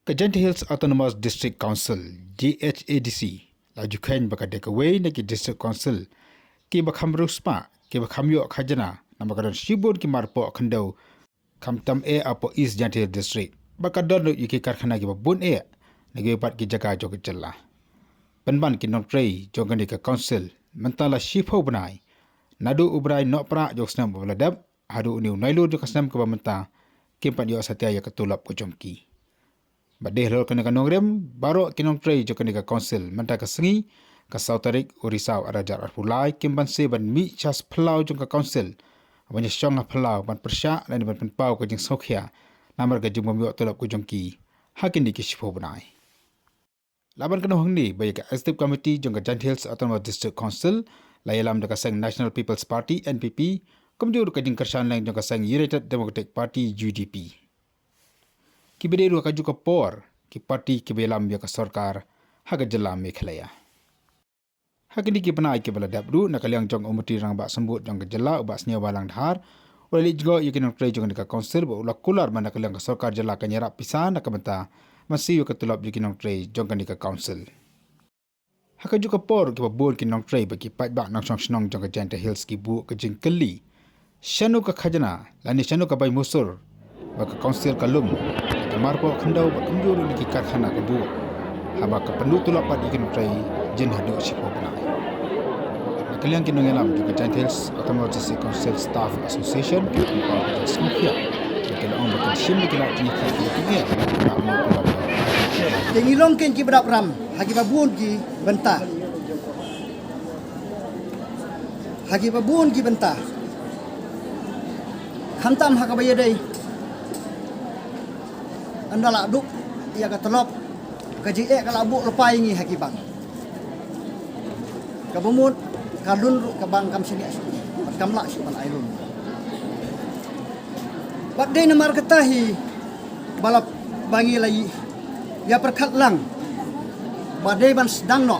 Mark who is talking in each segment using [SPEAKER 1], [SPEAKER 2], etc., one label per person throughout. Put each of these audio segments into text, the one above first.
[SPEAKER 1] Kajang Hills Autonomous District Council GHADC lajukan bakadek away nagi District Council ki bakham ruspa ki bakham yo khajana namakaran shibun ki marpo khandau kamtam apo East Jantil District bakadon yuki karkhana ki babun nagi pat ki jaga jogjalla penban ki nongtrei jongani ka council mentala shifo banai nadu ubrai nopra joksnam baladab hadu uniu nailu jokasnam ka bamenta kimpat yo satya ya ketulap ko jongki badeh lor kena kanongrem baro kinong tray jo kena council menta ka sengi ka sautarik urisau arajar arpulai kimban se ban mi chas plau jo ka council abanya syong plau ban persya dan ban penpau ka jing sokhia namar ka jumbo mi tolap ku jongki hakin di kishfo banai laban kena hongni bai ka executive committee jo ka Kajang Hills Autonomous District Council layalam ka sang National People's Party NPP komjur ka jing kersan lang jo ka sang United Democratic Party UDP Kibederu ka juga por ki parti ki belam ya ka sarkar haga jelam mekhlaya hakini ki panai ki bala dabru nakaliang jong umuti rang ba sambut jong jela ba snia balang dhar wali juga yakin tray jong ka council ba ula kular man nakaliang ka sarkar jela ka nyarap pisan nakabenta masih ka tulap yakin tray jong ka council haka juga por ki babur ki nong tray ba ki pat ba nang song snong jong ka Kajang Hills ki bu ka jing keli shanu ka khajana lani shanu ka bai musur ba ka council kalum marpo khandau ba kamjur ni karkhana ka bu haba ka pendu tulap pat ikin trai jin hadu sipo bana nakaliang kinongelam juga Kajang Hills Autonomous Council Staff Association ki pa ka smukya kala on ba sim ni kala ni ka ni na mo tulap
[SPEAKER 2] Tengilong ken ki bedak ram hagi babun ki bentah hagi babun ki bentah khamtam hakabaya dai anda la duk ia ka telop ka ji ka labu lepai ngi hakibang ka bumut ka dun ka bang kam sini asu kam la su ban airun bak de namar katahi balap bangi lai ya perkhat lang badai ban sedang no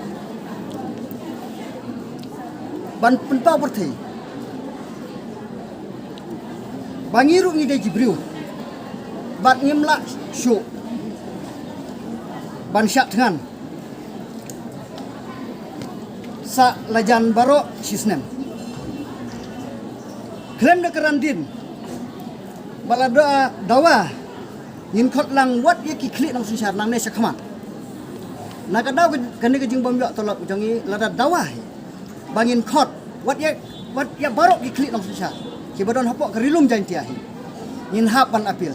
[SPEAKER 2] ban penpau perthi bangi ru ni de jibriu bat ngimla syuk ban syak dengan sa lajan baro sisnem klan de kerandin balada dawa yin khot lang wat ye ki klik nang susar nang ne sakhaman nak daw kan ke jing bom yo tolak jangi lada dawa bangin khot wat ye baro ki klik nang susar ki badon hapok kerilum janti ahi yin hapan apil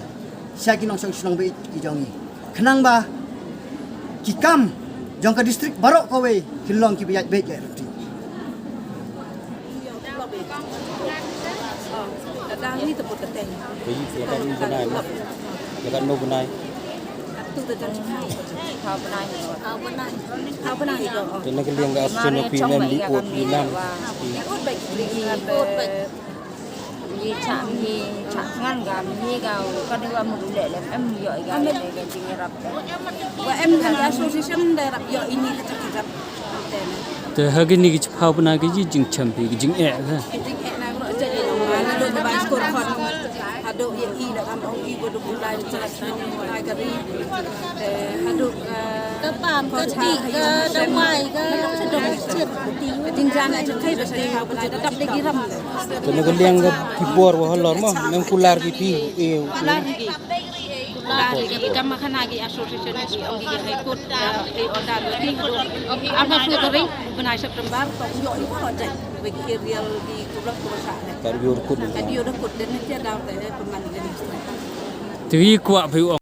[SPEAKER 2] Syaki nong senang be ijongi. Kenang ba kikam jong ka distrik barok kowe kilong ki biat be je reti.
[SPEAKER 3] Kadang ni teput keteng.
[SPEAKER 4] Jadi silakan benai. Silakan no benai.
[SPEAKER 3] Tu tu jangan kau benai. Kau benai itu.
[SPEAKER 4] Dan nak liang gas seno film di ut bilang.
[SPEAKER 3] Ut baik ut baik. Ye chạm ngan gà ye gà có đi qua một lệ là em dọi gà này cái gì rập và em tham gia association để rập dọi ini cái rập
[SPEAKER 4] Te hagi ni ki phau bana ki jing champi ki jing e ka.
[SPEAKER 3] jing này nó chơi nó được bài score khot hado ye i da am au i bodu bulai ai cái đi hado
[SPEAKER 5] cái bàn cái chị cái đông ngoài cái đông chiết
[SPEAKER 3] jing jan ai chơi được thì hao bulai tetap lagi ram
[SPEAKER 4] Te nak liang ka kibor wa halor mo nang kular ki pi e.
[SPEAKER 3] Lagi kama kana gi association ni om gi hai kut e order ni apa Februari benai September ko yo ni ko jai bagi real di kubrak ko sa ne
[SPEAKER 4] Kar biur kut.
[SPEAKER 3] kan yo dah kut dan dia dah te peman ni
[SPEAKER 4] Ti kwa phi